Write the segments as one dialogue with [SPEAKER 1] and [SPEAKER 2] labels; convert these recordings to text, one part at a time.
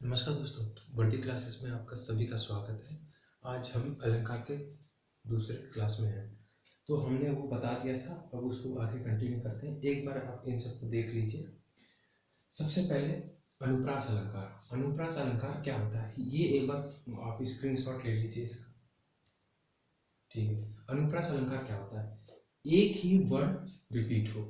[SPEAKER 1] नमस्कार दोस्तों, वर्दी क्लासेस में आपका सभी का स्वागत है। आज हम अलंकार के दूसरे क्लास में हैं। तो हमने वो बता दिया था, अब उसको आगे कंटिन्यू करते हैं। एक बार आप इन सबको देख लीजिए। सबसे पहले अनुप्रास अलंकार। अनुप्रास अलंकार क्या होता है, ये एक बार आप स्क्रीनशॉट ले लीजिए इसका। ठीक है, अनुप्रास अलंकार क्या होता है, एक ही वर्ड रिपीट हो।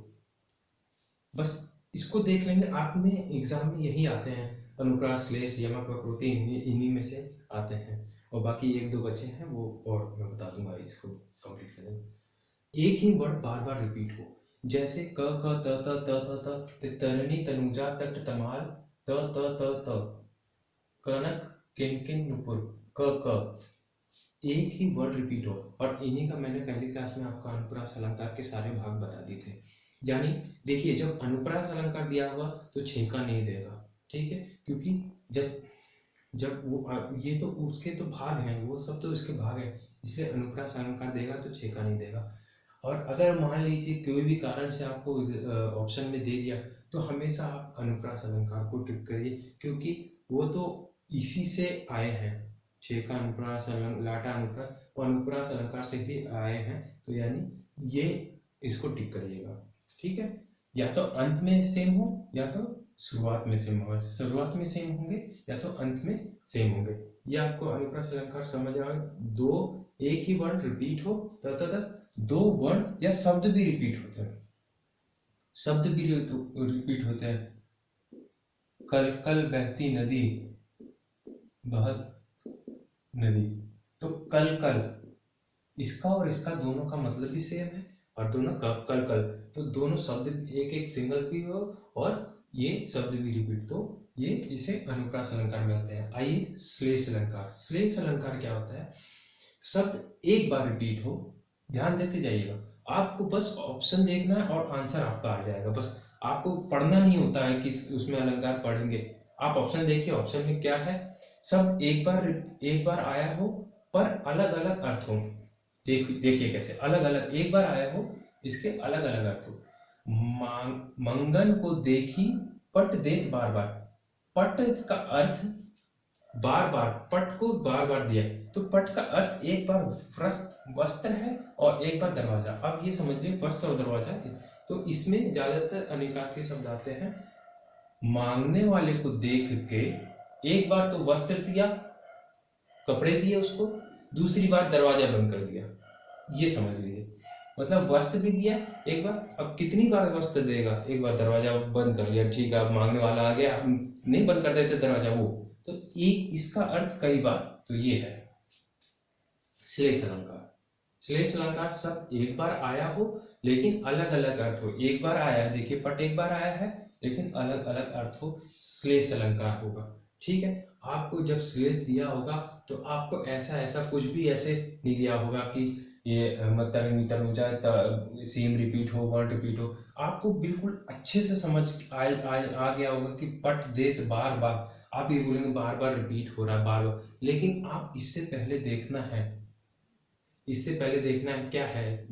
[SPEAKER 1] बस इसको देख लेंगे, आप में एग्जाम में यही आते हैं, अनुप्रास, श्लेष, यमक, वक्रोक्ति, इन्हीं में से आते हैं। और बाकी एक दो बचे हैं वो और मैं बता दूंगा, इसको कंप्लीट करेंगे। एक ही वर्ड बार बार रिपीट हो, जैसे क क त त त त त तरनी तनुजा तट तमाल त त त त कनक किन नुपुर क क। एक ही वर्ड रिपीट हो, और इन्हीं का मैंने पहली क्लास में आपका अनुप्रास अलंकार के सारे भाग बता दिए थे। यानी देखिए, जब अनुप्रास अलंकार दिया होगा तो छेका नहीं देगा, ठीक है, क्योंकि जब जब वो ये तो उसके तो भाग हैं, वो सब तो इसके भाग हैं, इसलिए अनुप्रास अलंकार देगा तो छेका नहीं देगा। और अगर मान लीजिए कोई भी कारण से आपको ऑप्शन में दे दिया, तो हमेशा आप अनुप्रास अलंकार को टिक करिए, क्योंकि वो तो इसी से आए हैं। छेका अनुप्रास लाटा अनुप्रास, वो अनुप्रास अलंकार से ही आए हैं। तो यानी ये इसको टिक करिएगा, ठीक है। या तो अंत में सेम हो या तो शुरुआत में सेम होगा, शुरुआत में सेम होंगे या तो अंत में सेम होंगे। ये आपको अनुप्रास अलंकार समझ आए। दो एक ही वर्ड रिपीट हो, तथा दो वर्ड या शब्द भी रिपीट होते हैं, शब्द भी रिपीट होते हैं। कल कल बहती नदी, बहत नदी, तो कल कल, इसका और इसका दोनों का मतलब भी सेम है, और दोनों कल कल, तो दोनों शब्द एक एक सिंगल भी हो और ये शब्द भी रिपीट, तो ये इसे अनुप्रास अलंकार में आते हैं। आइए श्लेष अलंकार। श्लेष अलंकार क्या होता है, शब्द एक बार रिपीट हो, ध्यान देते जाइएगा, आपको बस ऑप्शन देखना है और आंसर आपका आ जाएगा। बस आपको पढ़ना नहीं होता है कि उसमें अलंकार पढ़ेंगे, आप ऑप्शन देखिए, ऑप्शन में क्या है, सब एक बार आया हो पर अलग अलग अर्थ हो। देखिए कैसे अलग अलग, एक बार आया हो, इसके अलग अलग अर्थ हो। मंगन को देखी पट देत बार बार, पट का अर्थ बार बार, पट को बार बार दिया, तो पट का अर्थ एक बार वस्त्र है और एक बार दरवाजा। अब ये समझिए वस्त्र और दरवाजा, तो इसमें ज्यादातर अनेकार्थी शब्द आते हैं। मांगने वाले को देख के एक बार तो वस्त्र दिया, कपड़े दिए उसको, दूसरी बार दरवाजा बंद कर दिया, ये समझ लीजिए। मतलब वस्त्र भी दिया एक बार, अब कितनी बार वस्त्र देगा, एक बार दरवाजा बंद कर लिया, ठीक है, अब मांगने वाला आ गया, नहीं बंद कर देते दरवाजा वो, तो ये इसका अर्थ कई बार, तो ये है श्लेष अलंकार। श्लेष अलंकार सब एक बार आया हो लेकिन अलग अलग अर्थ हो। एक बार आया है, देखिए पट एक बार आया है लेकिन अलग अलग अर्थ हो, श्लेष अलंकार होगा, ठीक है। आपको जब श्लेष दिया होगा तो आपको ऐसा ऐसा कुछ भी ऐसे नहीं दिया होगा कि ये सेम रिपीट हो, वर्ड रिपीट हो। आपको बिल्कुल अच्छे से समझ आ गया होगा कि पट देत बार बार, आप ये बोलेंगे बार बार रिपीट हो रहा है बार बार, लेकिन आप इससे पहले देखना है, इससे पहले देखना है क्या है,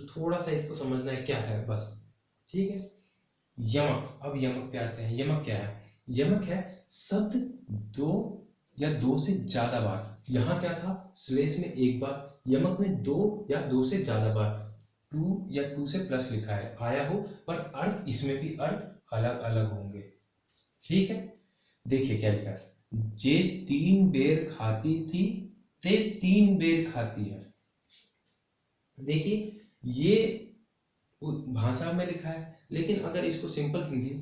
[SPEAKER 1] थोड़ा सा इसको समझना है क्या है बस, ठीक है। यमक, अब यमक पे आते हैं। यमक क्या है, यमक है शब्द दो या दो से ज्यादा बार। यहाँ क्या था, श्लेष में एक बार, यमक में दो या दो से ज्यादा बार, टू या टू से प्लस लिखा है आया हो, पर अर्थ इसमें भी अर्थ अलग अलग होंगे, ठीक है। देखिए क्या लिखा है, जे तीन बेर खाती थी ते तीन बेर खाती है। देखिए ये भाषा में लिखा है, लेकिन अगर इसको सिंपल हिंदी,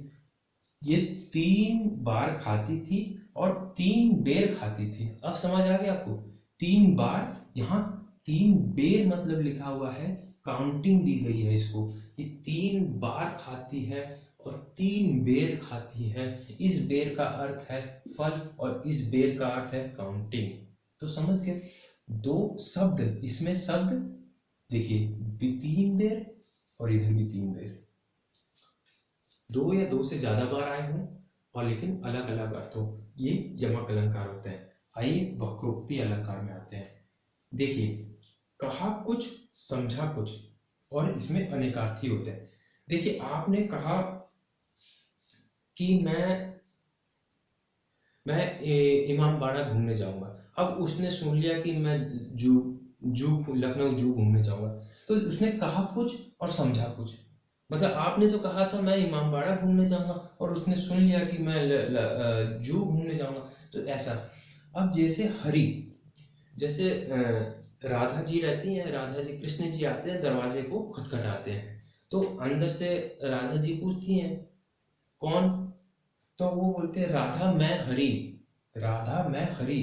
[SPEAKER 1] ये तीन बार खाती थी और तीन बेर खाती थी। अब समझ आ गया आपको, तीन बार, यहाँ तीन बेर मतलब लिखा हुआ है, काउंटिंग दी गई है इसको, कि तीन बार खाती है और तीन बेर खाती है। इस बेर का अर्थ है फल और इस बेर का अर्थ है काउंटिंग। तो समझ गए, दो शब्द, इसमें शब्द देखिए तीन बेर और इधर भी तीन बेर, दो या दो से ज्यादा बार आए हों और लेकिन अलग अलग अर्थ हो, ये यमक अलंकार होते हैं। आइए वक्रोक्ति अलंकार में आते हैं। देखिए, कहा कुछ समझा कुछ, और इसमें अनेकार्थी होते हैं। देखिए आपने कहा कि मैं इमामबाड़ा घूमने जाऊंगा। अब उसने सुन लिया कि मैं जू जू लखनऊ जू घूमने जाऊंगा, तो उसने कहा कुछ और समझा कुछ। मतलब आपने तो कहा था मैं इमामबाड़ा घूमने जाऊंगा, और उसने सुन लिया कि मैं जू घूमने जाऊंगा। तो ऐसा। अब जैसे हरि, जैसे राधा जी रहती हैं, राधा जी कृष्ण जी आते हैं, दरवाजे को खटखटाते हैं, तो अंदर से राधा जी पूछती हैं कौन? तो वो बोलते हैं राधा मैं हरि, राधा मैं हरि।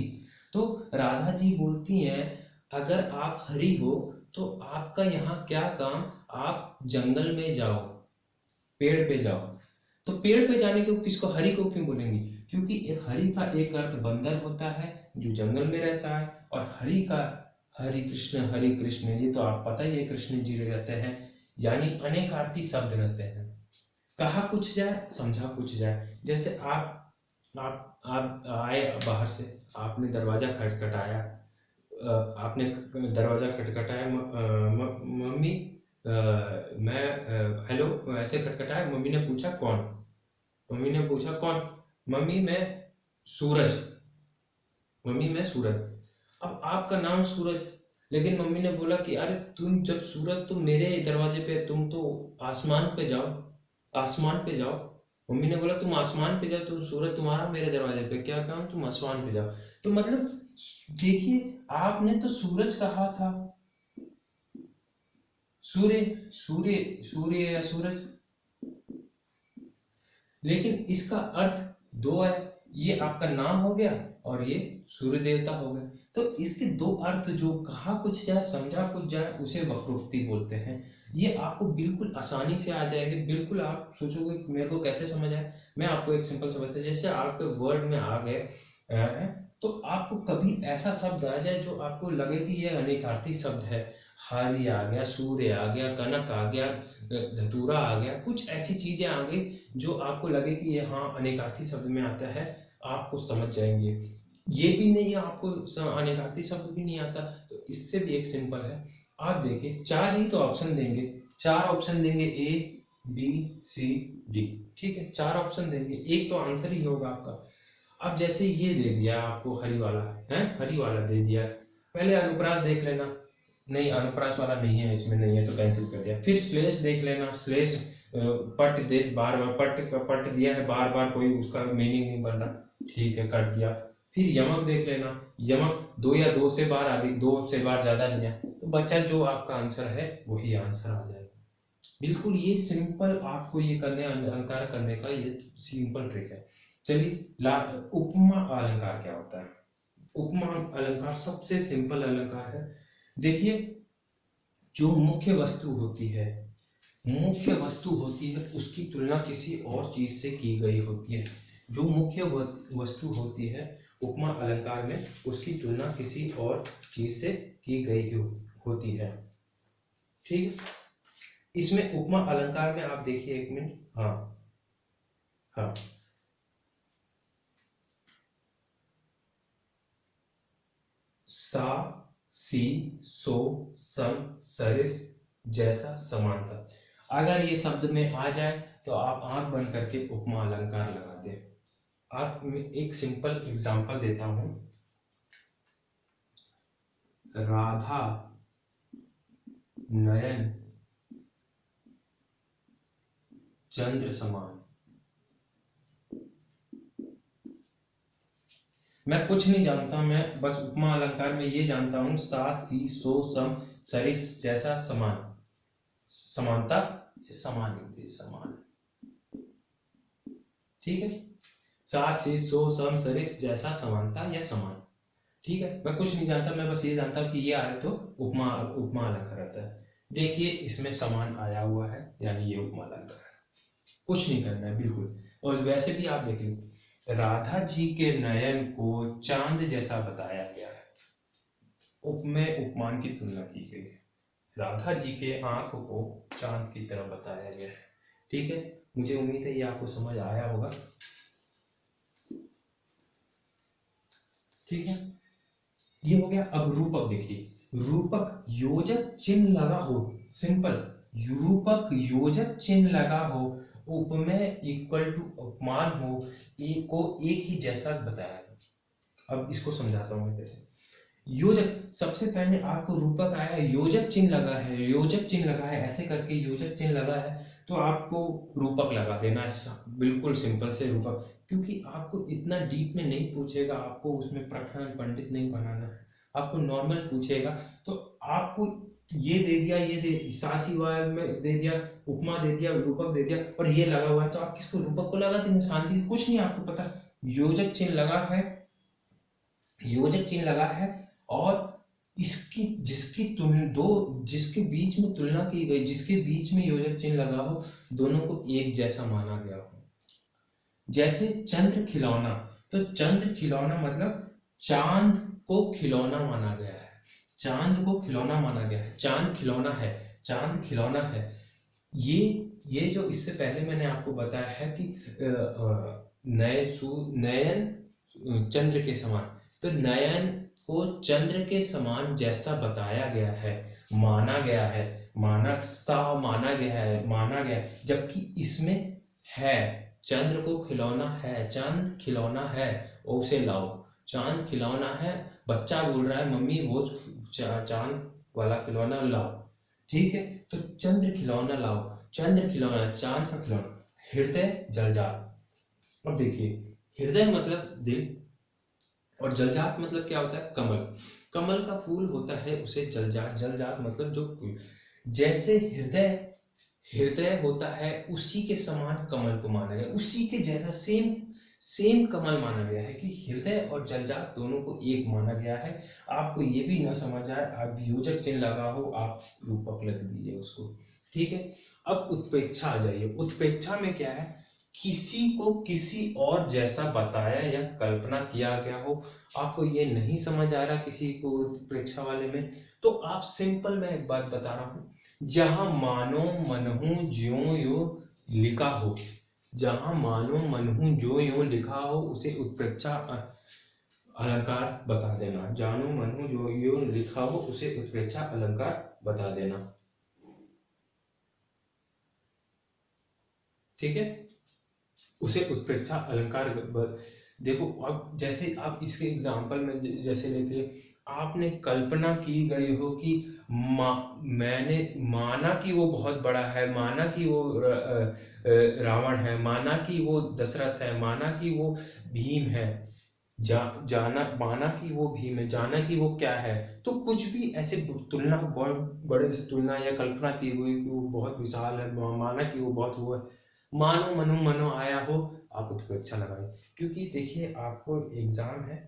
[SPEAKER 1] तो राधा जी बोलती हैं अगर आप हरि हो तो आपका यहाँ क्या काम, आप जंगल में जाओ, पेड़ पे जाओ। तो पेड़ पे जाने को किसको, हरि को क्यों बोलेंगी? क्योंकि एक हरि का एक अर्थ बंदर होता है जो जंगल में रहता है, और हरि का हरि कृष्ण, ये तो आप पता ही है, कृष्ण जी रहते हैं, यानी अनेकार्थी शब्द रहते हैं। कहा कुछ जाए समझा कुछ जाए। जैसे आप आए बाहर से, आपने दरवाजा खटखटाया, आपने दरवाजा खटखटाया, मम्मी मैं हेलो ऐसे खटखटाया, मम्मी ने पूछा कौन? मम्मी ने पूछा कौन? मम्मी मैं सूरज, मम्मी मैं सूरज। अब आपका नाम सूरज, लेकिन मम्मी ने बोला कि अरे तुम जब सूरज, तुम मेरे दरवाजे पे, तुम तो आसमान पे जाओ, आसमान पे जाओ। मम्मी ने बोला तुम आसमान पे जाओ, तुम सूरज तुम्हारा मेरे दरवाजे पे क्या काम, तुम आसमान पे जाओ। तो मतलब देखिए, आपने तो सूरज कहा था, सूर्य, सूर्य, सूर्य या सूरज, लेकिन इसका अर्थ दो है। ये आपका नाम हो गया और ये सूर्य देवता हो गए। तो इसके दो अर्थ, जो कहा कुछ जाए समझा कुछ जाए, उसे वक्रोक्ति बोलते हैं। ये आपको बिल्कुल आसानी से आ जाएगी। बिल्कुल आप सोचोगे कि मेरे को कैसे समझ आए। मैं आपको एक सिंपल सा बताता, जैसे आपके वर्ड में आ गए तो आपको कभी ऐसा शब्द आ जाए जो आपको लगे कि ये अनेकार्थी शब्द है, हरि आ गया, सूर्य आ गया, कनक आ गया, धतूरा आ गया, कुछ ऐसी चीजें आ गई जो आपको लगे कि ये हाँ अनेकार्थी शब्द में आता है, आपको समझ जाएंगे। ये भी नहीं, आपको अनेकार्थी शब्द भी नहीं आता, तो इससे भी एक सिंपल है। आप देखिए, चार ही तो ऑप्शन देंगे, चार ऑप्शन देंगे, ए बी सी डी, ठीक है, चार ऑप्शन देंगे, एक तो आंसर ही होगा आपका। अब जैसे ये दे दिया आपको हरी वाला, है हरी वाला दे दिया, पहले अनुप्रास देख लेना, नहीं अनुप्रास वाला नहीं है, इसमें नहीं है तो कैंसिल कर दिया। फिर श्लेष देख लेना, श्लेष पट दे, बार बार पट दिया है, बार बार कोई उसका मीनिंग नहीं बन रहा, ठीक है कर दिया। फिर यमक देख लेना, यमक दो या दो से बार अधिक, दो से बार ज्यादा लिया, तो बच्चा जो आपका आंसर है वही आंसर आ जाएगा। बिल्कुल ये सिंपल, आपको ये करने, अलंकार करने का ये सिंपल ट्रिक है। चलिए, उपमा अलंकार क्या होता है? उपमा अलंकार सबसे सिंपल अलंकार है। देखिए, जो मुख्य वस्तु होती है, मुख्य वस्तु होती है उसकी तुलना किसी और चीज से की गई होती है। जो मुख्य वस्तु होती है उपमा अलंकार में, उसकी तुलना किसी और चीज से की गई होती है, ठीक है। इसमें उपमा अलंकार में आप देखिए, एक मिनट, हाँ हाँ, सा सी सो सम सरिस जैसा समानता, अगर ये शब्द में आ जाए तो आप आंख बंद करके उपमा अलंकार लगा दें। आप एक सिंपल एग्जांपल देता हूं, राधा नयन चंद्र समान। मैं कुछ नहीं जानता, मैं बस उपमा अलंकार में ये जानता हूं, सा सी सो सम सरिस जैसा समान, समानता, समान, समान, ठीक है। सा सी सो सम सरिस जैसा समानता या समान, ठीक है। मैं कुछ नहीं जानता, मैं बस ये जानता हूँ कि ये आए तो उपमा उपमा अलंकार रहता है। देखिए, इसमें समान आया हुआ है, यानी ये उपमा अलंकार है, कुछ नहीं करना है बिल्कुल। और वैसे भी आप देखिए, राधा जी के नयन को चांद जैसा बताया गया है, में उपमान की तुलना की गई है, राधा जी के आंख को चांद की तरह बताया गया है, ठीक है। मुझे उम्मीद है ये आपको समझ आया होगा, ठीक है। ये हो गया। अब रूपक देखिए, रूपक योजक चिन्ह लगा हो, सिंपल, रूपक योजक चिन्ह लगा हो उपमेय इक्वल टू उपमान हो, एक को एक ही जैसा बताया है। अब इसको समझाता हूँ मैं कैसे। योजक, सबसे पहले आपको रूपक आया है, योजक चिन्ह लगा है, योजक चिन्ह लगा है, ऐसे करके योजक चिन्ह लगा है तो आपको रूपक लगा देना है, बिल्कुल सिंपल से रूपक, क्योंकि आपको इतना डीप में नहीं पूछेगा, आपको उसमें प्रकरण पंडित नहीं बनाना है, आपको नॉर्मल पूछेगा तो आपको ये दे दिया, ये दे सासी वाय में दे दिया, उपमा दे दिया, रूपक दे दिया और ये लगा हुआ है तो आप किसको रूपक को लगा देंगे, शांति कुछ नहीं आपको पता। योजक चिन्ह लगा है, योजक चिन्ह लगा है और इसकी जिसकी तुलना दो जिसके बीच में तुलना की गई, जिसके बीच में योजक चिन्ह लगा हो, दोनों को एक जैसा माना गया हो। जैसे चंद्र खिलौना, तो चंद्र खिलौना मतलब चांद को खिलौना माना गया है, चांद को खिलौना माना गया है, चांद खिलौना है, चांद खिलौना है। ये जो इससे पहले मैंने आपको बताया है कि नयन चंद्र के समान, तो नयन को चंद्र के समान जैसा बताया गया है, माना गया है, माना गया है, जबकि इसमें है चंद्र को खिलौना है, चांद खिलौना है, और उसे लाओ, चांद खिलौना है, बच्चा बोल रहा है मम्मी वो चांद वाला खिलौना लाओ, ठीक है, तो चंद्र खिलौना लाओ, चंद्र खिलौना, चांद का खिलौना, हृदय जलजात। अब देखिए, हृदय मतलब दिल और जलजात मतलब क्या होता है, कमल, कमल का फूल होता है उसे जलजात, जलजात मतलब जो फूल, जैसे हृदय हृदय होता है उसी के समान कमल को माना गया, उसी के जैसा सेम सेम कमल माना गया है कि हृदय और जलजात दोनों को एक माना गया है। आपको ये भी ना समझ आए, आप योजक चिन्ह लगा हो, आप रूपक लिख दीजिए उसको, ठीक है। अब उत्प्रेक्षा आ जाइए, उत्प्रेक्षा में क्या है, किसी को किसी और जैसा बताया या कल्पना किया गया हो। आपको ये नहीं समझ आ रहा किसी को उत्प्रेक्षा वाले में, तो आप सिंपल, मैं एक बात बता रहा हूं, जहां मानो मनहू ज्यों यो लिखा हो, जहां मानो मनहू जो यो लिखा हो उसे उत्प्रेक्षा अलंकार बता देना, जानो मनहू जो यो लिखा हो उसे उत्प्रेक्षा अलंकार बता देना, ठीक है, उसे उत्प्रेक्षा अलंकार देखो। अब जैसे आप इसके एग्जांपल में जैसे लेते, आपने कल्पना की गई हो कि मैंने माना कि वो बहुत बड़ा है, माना कि वो रावण है, माना कि वो दशरथ है, माना कि वो भीम है, जाना माना कि वो भीम है, जाना कि वो क्या है, तो कुछ भी ऐसे तुलना, बड़े से तुलना या कल्पना की हुई कि वो बहुत विशाल है, माना कि वो बहुत हुआ है, मानो मनो मनो आया हो, आप उसको अच्छा लगाए, क्योंकि देखिए आपको एग्जाम है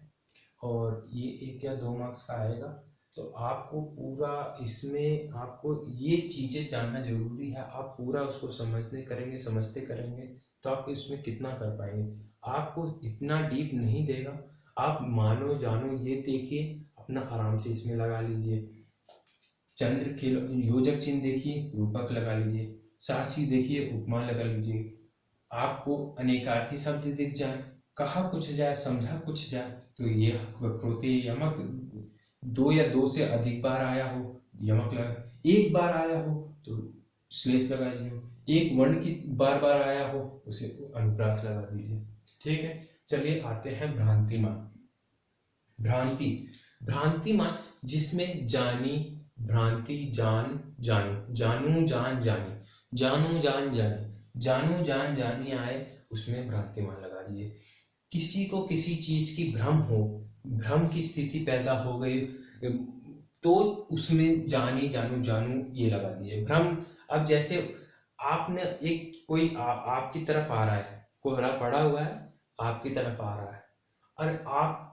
[SPEAKER 1] और ये 1 या 2 मार्क्स का आएगा, तो आपको पूरा इसमें आपको ये चीजें जानना जरूरी है, आप पूरा उसको समझते करेंगे तो आप इसमें कितना कर पाएंगे, आपको इतना डीप नहीं देगा, आप मानो जानो ये देखिए, अपना आराम से इसमें लगा लीजिए, चंद्र के योजक चिन्ह देखिए, रूपक लगा लीजिए, सासी देखिए, उपमा लगा लीजिए, आपको अनेकार्थी शब्द दिख जाए, कहा कुछ जाए, समझा कुछ जाए, तो ये वक्रोक्ति यमक 2 या 2 से अधिक बार आया हो, यमक लगा, एक बार आया हो तो श्लेष लगा दीजिए, एक वर्ण की बार बार आया हो उसे अनुप्रास लगा दीजिए, ठीक है। चलिए आते हैं भ्रांतिमान। भ्रांति, भ्रांतिमान जिसमें जानी, भ्रांति, जान, जानू, जानू, जान, जानी, जानू, जान, जानी, जानू, जान, जानी आए, उसमें भ्रांतिमान लगा दिए। किसी को किसी चीज की भ्रम हो, भ्रम की स्थिति पैदा हो गई, तो उसमें जानी, जानू, जानू ये लगा दिए भ्रम। अब जैसे आपने एक कोई आपकी तरफ आ रहा है, कोहरा पड़ा हुआ है, आपकी तरफ आ रहा है, और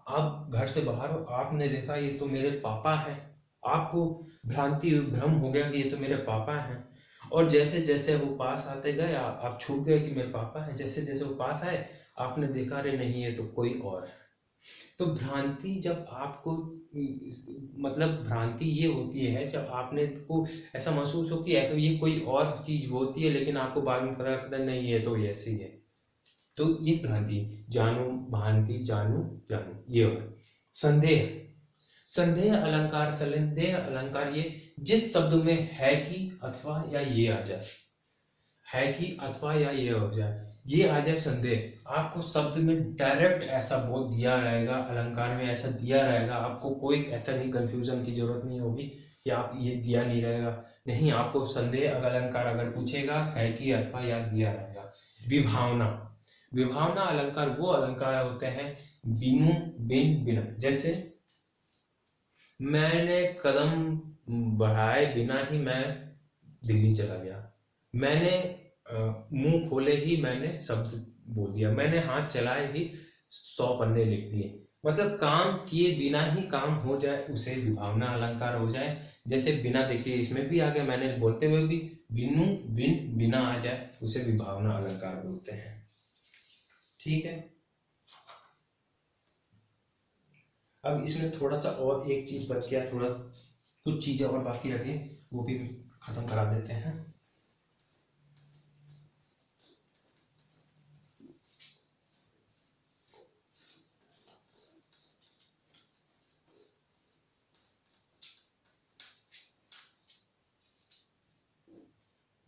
[SPEAKER 1] आप घर से बाहर हो, आपने देखा ये तो मेरे पापा हैं, आपको भ्रम हो गया कि ये तो मेरे पापा हैं, और जैसे जैसे वो पास आते गए आप छूट गए कि मेरे पापा हैं, जैसे जैसे वो पास आए आपने देखा अरे नहीं ये तो कोई और है। तो भ्रांति जब आपको, मतलब भ्रांति ये होती है जब आपने को ऐसा महसूस हो कि ऐसा ये कोई और चीज होती है, लेकिन आपको बाद में पता लगता है नहीं ये तो ऐसी है, तो ये भ्रांति, जानो, भ्रांति, जानू, जानू ये हो। संदेह, संदेह अलंकार ये जिस शब्द में है कि अथवा या ये आ जाए, है कि अथवा या ये हो जाए, ये आ जाए संदेह, आपको शब्द में डायरेक्ट ऐसा बोल दिया रहेगा, अलंकार में ऐसा दिया रहेगा, आपको कोई ऐसा नहीं, कंफ्यूजन की जरूरत नहीं होगी कि आप ये दिया नहीं रहेगा, नहीं, आपको संदेह अगर अलंकार अगर पूछेगा है कि अथवा या दिया रहेगा। विभावना, विभावना अलंकार वो अलंकार होते हैं बिनु बिन बिना। जैसे मैंने कदम बढ़ाए बिना ही मैं दिल्ली चला गया, मैंने मुंह खोले ही मैंने शब्द बोल दिया, मैंने हाथ चलाए ही 100 पन्ने लिख दिए। मतलब काम किए बिना ही काम हो जाए उसे विभावना अलंकार हो जाए। जैसे बिना, देखिए इसमें भी आ गया, मैंने बोलते हुए भी बिनु बिन बिना आ जाए उसे विभावना अलंकार बोलते हैं। ठीक है, अब इसमें थोड़ा सा और एक चीज बच गया, थोड़ा कुछ चीजें और बाकी रखे, वो भी खत्म करा देते हैं।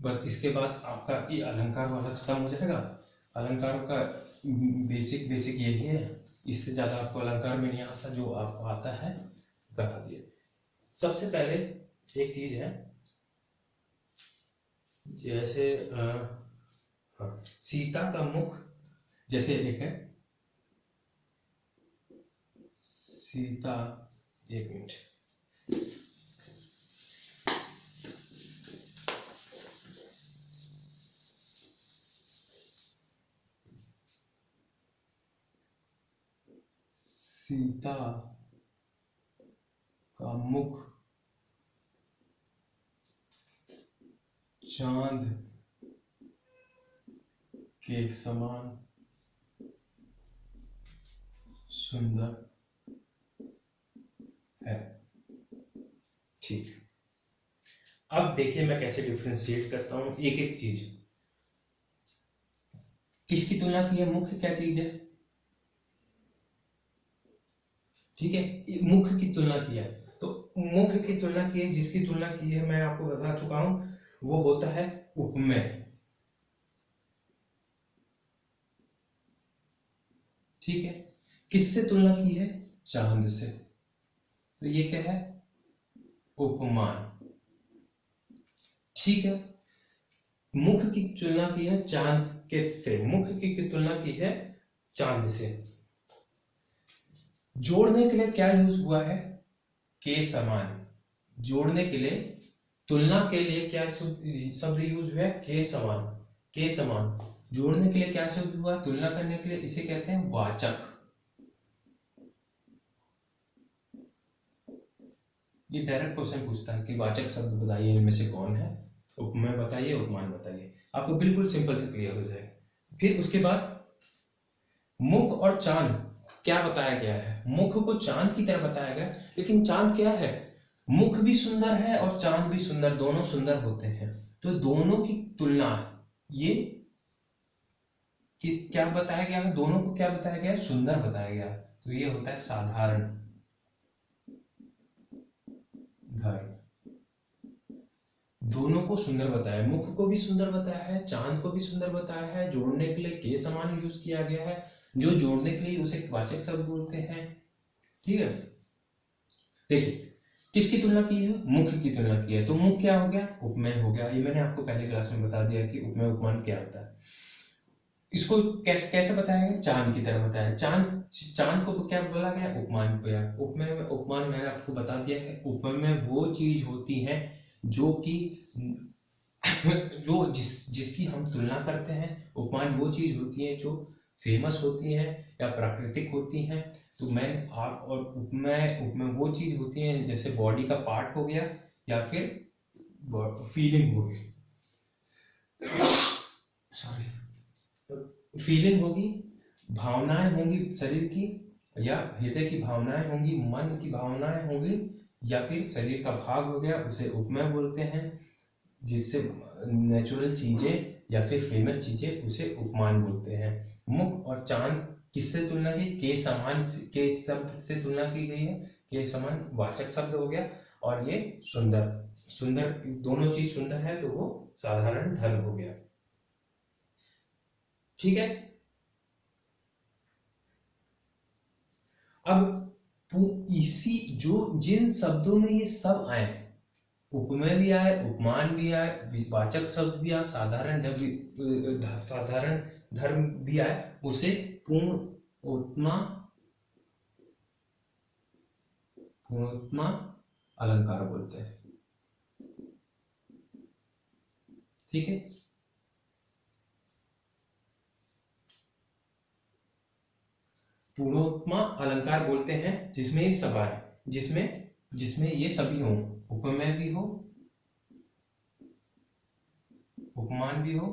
[SPEAKER 1] बस इसके बाद आपका ये अलंकार वाला खत्म हो जाएगा। अलंकार का बेसिक बेसिक यही है, इससे ज्यादा आपको अलंकार में नहीं आता, जो आपको आता है करा दिए। सबसे पहले एक चीज है, जैसे हाँ, सीता का मुख, जैसे एक है सीता, एक मिनट, सीता का मुख चांद के समान सुंदर है। ठीक, अब देखिए मैं कैसे डिफ्रेंशिएट करता हूं एक एक चीज। किसकी तुलना की है, मुख्य क्या चीज है, ठीक है, मुख्य की तुलना की है, तो मुख्य की तुलना की है, जिसकी तुलना की है मैं आपको बता चुका हूं, वो होता है उपमेय। ठीक है, किससे तुलना की है, चांद से, तो ये क्या है, उपमान। ठीक है, मुख की तुलना की है चांद के से, मुख की तुलना की है चांद से। जोड़ने के लिए क्या यूज हुआ है, के समान। जोड़ने के लिए, तुलना के लिए क्या शब्द यूज हुआ है, के समान। के समान जोड़ने के लिए क्या शब्द हुआ, तुलना करने के लिए, इसे कहते हैं वाचक। ये डायरेक्ट क्वेश्चन पूछता है कि वाचक शब्द बताइए इनमें से कौन है, उपमेय बताइए, उपमान बताइए, आपको बिल्कुल सिंपल से क्लियर हो जाए। फिर उसके बाद मुख और चांद क्या बताया गया है, मुख को चांद की तरह बताया गया, लेकिन चांद क्या है, मुख भी सुंदर है और चांद भी सुंदर, दोनों सुंदर होते हैं, तो दोनों की तुलना, ये किस क्या बताया गया है, दोनों को क्या बताया गया है, सुंदर बताया गया, तो ये होता है साधारण धर्म। दोनों को सुंदर बताया, मुख को भी सुंदर बताया है, चांद को भी सुंदर बताया है, जोड़ने के लिए के समान यूज किया गया है, जो जोड़ने के लिए उसे वाचक शब्द बोलते हैं। ठीक है, देखिए किसकी तुलना की है, मुख की तुलना की है, तो मुख क्या हो गया, उपमेय हो गया। ये मैंने आपको पहले क्लास में बता दिया कि उपमेय उपमान क्या होता है। इसको कैसे कैसे बताया गया, चांद की तरह बताया, चांद, चांद को क्या बोला गया, उपमान पे। उपमेय में, उपमान मैंने आपको बता दिया है, उपमेय में वो चीज होती है जो कि जो जिसकी हम तुलना करते हैं। उपमान वो चीज होती है जो फेमस होती है या प्राकृतिक होती है। तो मैं आप, और उपमेय, उपमेय वो चीज होती है जैसे बॉडी का पार्ट हो गया या फिर फीलिंग हो गई, सॉरी, फीलिंग होगी, भावनाएं होंगी शरीर की, या हृदय की भावनाएं होंगी, मन की भावनाएं होंगी, या फिर शरीर का भाग हो गया, उसे उपमेय बोलते हैं। जिससे नेचुरल चीजें या फिर फेमस चीजें, उसे उपमान बोलते हैं। मुख और चांद किससे तुलना की, के समान, के शब्द से तुलना की गई है, के समान वाचक शब्द हो गया, और ये सुंदर, सुंदर, दोनों चीज सुंदर है तो वो साधारण धन हो गया। ठीक है। अब इसी जिन शब्दों में ये सब आए, उपमेय भी आए, उपमान भी आए, वाचक शब्द भी आए, साधारण धर्म भी आए, उसे पूर्णोत्तम अलंकार बोलते हैं। ठीक है। पूर्णोत्तम अलंकार बोलते हैं जिसमें ये सब आए, जिसमें ये सभी हो, उपमेय भी हो, उपमान भी हो,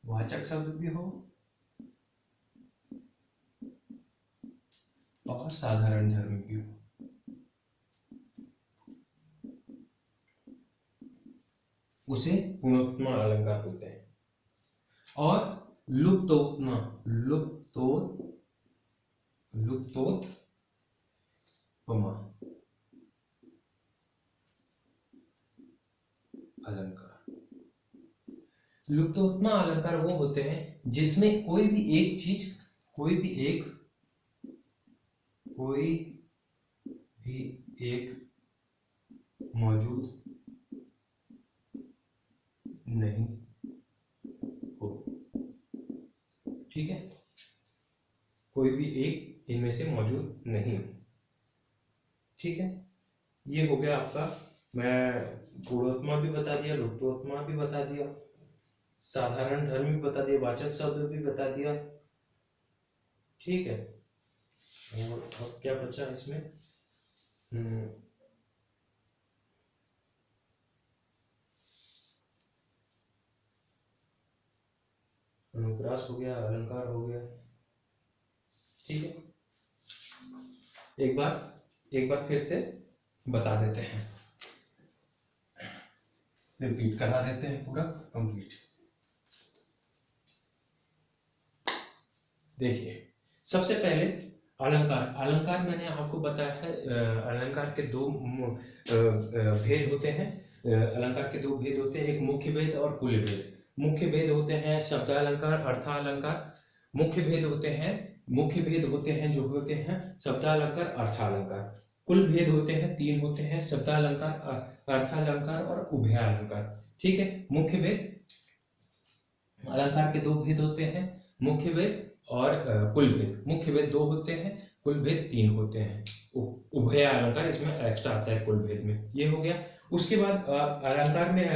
[SPEAKER 1] वाचक शब्द भी हो और साधारण धर्म भी हो। उसे पूर्णोत्तम अलंकार बोलते हैं। और लुप्तोत्तम अलंकार। लुप्तोत्तम अलंकार वो होते हैं जिसमें कोई भी एक मौजूद नहीं हो। ठीक है, कोई भी एक इनमें से मौजूद नहीं हो। ठीक है, ये हो गया आपका। मैं पूर्णोत्तम भी बता दिया, लुप्तोत्तम भी बता दिया, साधारण धर्म भी बता दिया, वाचक शब्द भी बता दिया। ठीक है, और अब क्या बचा इसमें? अनुप्रास हो गया, अलंकार हो गया। ठीक है, एक बार फिर से बता देते हैं, रिपीट करा देते हैं पूरा कंप्लीट। देखिए, सबसे पहले अलंकार मैंने आपको बताया है। अलंकार के दो भेद होते हैं। अलंकार के दो भेद होते हैं, एक मुख्य भेद और कुल भेद। मुख्य भेद होते हैं शब्दालंकार, अर्थालंकार। मुख्य भेद होते हैं जो होते हैं शब्दालंकार, अर्थालंकार। कुल भेद होते हैं, 3 होते हैं, शब्दालंकार, अर्थालंकार और उभयालंकार। ठीक है, मुख्य भेद अलंकार के 2 भेद होते हैं, मुख्य भेद और कुल भेद। मुख्य भेद 2 होते हैं, कुल भेद 3 होते हैं। उभय अलंकार इसमें एक्स्ट्रा आता है कुल भेद में। ये हो गया। उसके बाद अलंकार में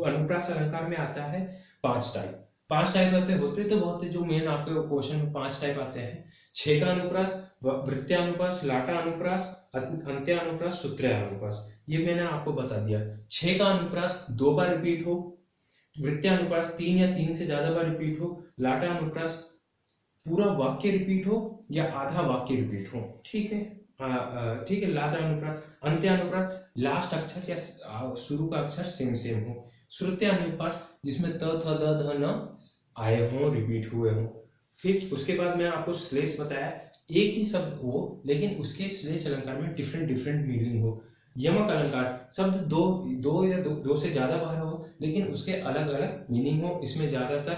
[SPEAKER 1] अनुप्रास अलंकार में आता है 5 टाइप। 5 टाइप होते तो बहुत, जो मेन आपके क्वेश्चन में 5 टाइप आते हैं। छेकानुप्रास, वृत्त्यानुप्रास, लाटानुप्रास, अंत्यानुप्रास, सूत्रयानुप्रास। ये मैंने आपको बता दिया। छेकानुप्रास 2 बार रिपीट हो, वृत्त्यानुप्रास 3 या 3 से ज्यादा बार रिपीट हो, लाटानुप्रास पूरा वाक्य रिपीट हो या आधा वाक्य रिपीट हो। ठीक है, ठीक है। लाटानुप्रास, अंत्यानुप्रास लास्ट अक्षर या शुरू का अक्षर सेम हो। श्रुत्यानुप्रास जिसमें त थ द ध न आए हो, रिपीट हुए हो। ठीक, उसके बाद मैं आपको श्लेष बताया, एक ही शब्द हो लेकिन उसके श्लेष अलंकार में डिफरेंट मीनिंग हो। यमक अलंकार शब्द दो या दो से ज्यादा बार हो लेकिन उसके अलग अलग मीनिंग हो। इसमें ज्यादातर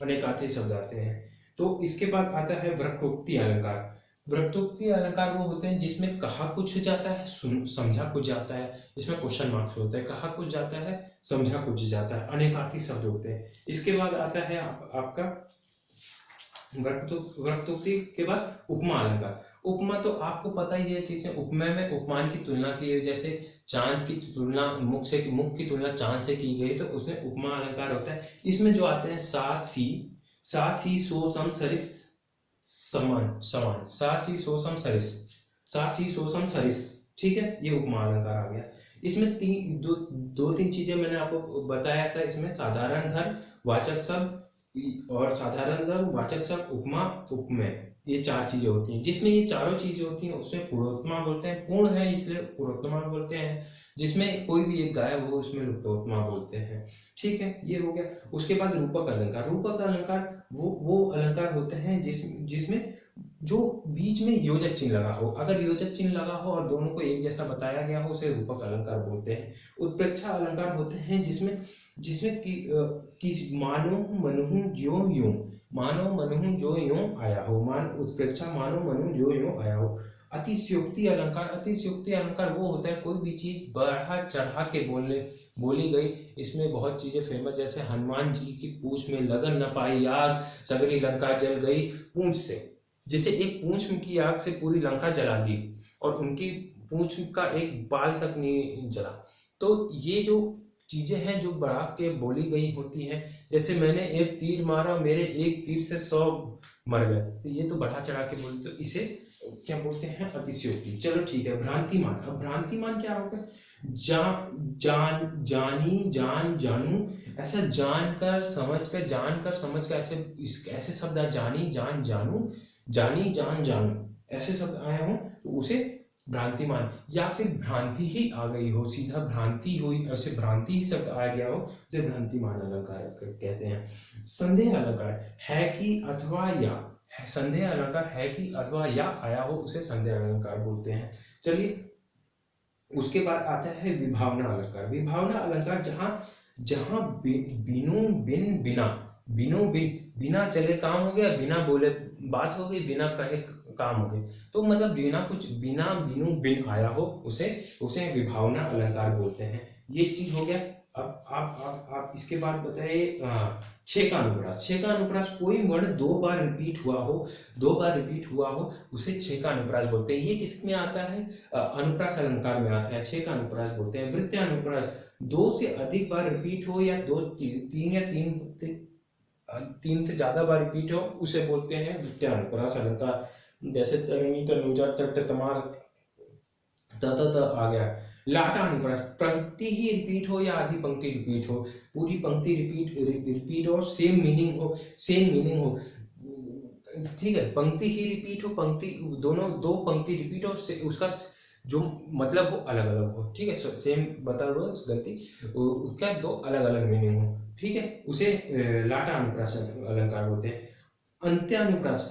[SPEAKER 1] अनेकार्थी शब्द आते हैं। तो इसके बाद आता है वक्रोक्ति अलंकार। वक्रोक्ति अलंकार वो होते हैं जिसमें कहा कुछ जाता है, समझा कुछ जाता है। इसमें क्वेश्चन मार्क्स होता है, कहा कुछ जाता है, समझा कुछ जाता है, अनेकार्थी शब्द होते हैं। इसके बाद आता है आपका वक्रोक्ति के बाद उपमा अलंकार। उपमा तो आपको पता ही है चीजें। उपमेय में उपमान की तुलना की है, जैसे चांद की तुलना मुख की तुलना चांद से की गई, तो उसमें उपमा अलंकार होता है। इसमें जो आते हैं सा सी सो सम सरिस समान, सा सी सो सम सरिस। ठीक है, ये उपमा अलंकार आ गया। इसमें दो तीन चीजें मैंने आपको बताया था। इसमें साधारण धर्म, वाचक शब्द और साधारण धर्म, वाचक शब्द, उपमा, उपमेय, ये 4 चीजें होती हैं। जिसमें ये चारों चीजें होती हैं उसमें पूर्णोत्तम बोलते हैं। पूर्ण है इसलिए पूर्णोत्तम बोलते हैं। जिसमें कोई भी एक गायब हो उसमें लुप्तोत्तम बोलते हैं। ठीक है, ये हो गया। उसके बाद रूपक अलंकार। रूपक अलंकार वो अलंकार होते हैं जिसमें जो बीच में योजक चिन्ह लगा हो, अगर योजक चिन्ह लगा हो और दोनों को एक जैसा बताया गया हो, उसे रूपक अलंकार बोलते हैं। उत्प्रेक्षा अलंकार होते हैं जिसमें जिसमें कि मानो मनहु ज्यों यूं, मानो मनहु ज्यों यूं आया हो, मान उत्प्रेक्षा मानो मनहु ज्यों यूं आया हो। अतिशयोक्ति अलंकार, अतिशयोक्ति अलंकार वो होता है कोई भी चीज बढ़ा चढ़ा के बोली गई। इसमें बहुत चीजें फेमस, जैसे हनुमान जी की पूंछ में लगन न पाई आग, सगरी लंका जल गई पूंछ से। जैसे एक पूंछ की आग से पूरी लंका जला दी और उनकी पूंछ का एक बाल तक नहीं जला। तो ये जो चीजें हैं जो बढ़ा के बोली गई होती हैं, जैसे मैंने एक तीर मारा, मेरे एक तीर से 100 मर गए, तो ये तो बढ़ा चढ़ा के बोली, तो इसे क्या बोलते हैं? अतिशयोक्ति। चलो ठीक है। भ्रांतिमान, अब भ्रांतिमान क्या होगा? जानी जान जानू, ऐसा जानकर समझकर ऐसे शब्द जानी जान जानू, जानी जान जानू, ऐसे शब्द आए हो तो उसे भ्रांतिमान, या फिर भ्रांति ही आ गई हो, सीधा भ्रांति हुई, ऐसे भ्रांति ही शब्द आ गया हो तो भ्रांतिमान अलंकार कहते हैं। संदेह अलंकार, है कि अथवा या, संदेह अलंकार है कि अथवा या आया हो, उसे संदेह अलंकार बोलते हैं। चलिए, उसके बाद आता है विभावना अलंकार। विभावना अलंकार जहां बिनु बिन बिना, बिना चले काम हो गया, बिना बोले बात हो गई, बिना कहे काम हो गए, तो मतलब बिना बिनु बिन आया हो, उसे विभावना अलंकार बोलते हैं। ये चीज हो गया। अब आप इसके बाद बताइए छह का अनुप्रास। छह का अनुप्रास, कोई वर्ण दो बार रिपीट हुआ हो उसे छह का अनुप्रास बोलते हैं। ये किस में आता है? अनुप्रास अलंकार में आता है, छह का अनुप्रास बोलते हैं। वृत्तीय अनुप्रास, दो से अधिक बार रिपीट हो या तीन से ज्यादा बार रिपीट हो, उसे बोलते हैं वृत्तीय अनुप्रास अलंकार। जैसे तरंगी तनुजा तट तमार त आ गया। लाटा अनुप्रास, पंक्ति ही रिपीट हो या आधी पंक्ति रिपीट हो, पूरी पंक्ति रिपीट हो, सेम मीनिंग हो, ठीक है। पंक्ति ही रिपीट हो, पंक्ति दो पंक्ति रिपीट हो, उसका जो मतलब वो अलग अलग हो, ठीक है। सेम बता दो, गलती उसका दो अलग अलग मीनिंग हो, ठीक है, उसे लाटा अनुप्रास अलंकार बोलते हैं। अंत्य अनुप्रास,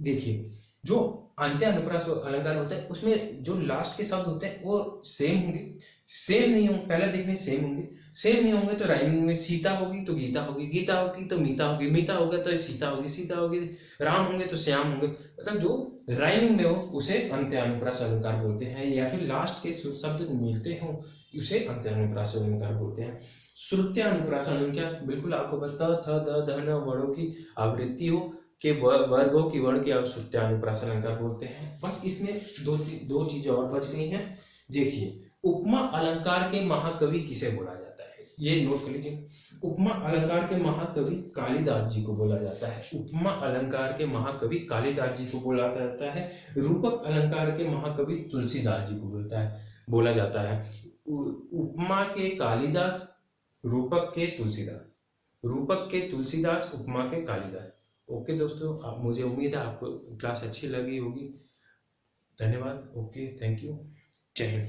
[SPEAKER 1] देखिए, जो अंत्य अनुप्रास अलंकार होता है उसमें जो लास्ट के शब्द होते हैं वो सेम होंगे, सेम नहीं होंगे, पहले देखने सेम होंगे तो राइमिंग में सीता होगी तो गीता होगी, गीता होगी तो मीता होगी, मीता होगा तो सीता होगी, राम होंगे तो श्याम होंगे, मतलब जो राइमिंग में हो उसे अंत्य अनुप्रास अलंकार बोलते हैं। या फिर लास्ट के शब्द मिलते हो उसे अंत्य अनुप्रास अलंकार बोलते हैं। श्रुत्य अनुप्रास अलंकार, बिल्कुल आपको पता थ द ध न वर्णों की आवृत्ति हो के वर्गों की वर्ण की श्रुत्य अनुप्रास अलंकार बोलते हैं। बस इसमें दो चीजें और बच गई हैं। देखिए, उपमा अलंकार के महाकवि किसे बोला जाता है? ये नोट कर लीजिए। उपमा अलंकार के महाकवि कालिदास जी को बोला जाता है। उपमा अलंकार के महाकवि कालिदास जी को बोला जाता है। रूपक अलंकार के महाकवि तुलसीदास जी को बोला जाता है। उपमा के कालिदास, रूपक के तुलसीदास, उपमा के कालिदास। ओके दोस्तों, आप, मुझे उम्मीद है आपको क्लास अच्छी लगी होगी। धन्यवाद। Okay, thank you. जय हिंद।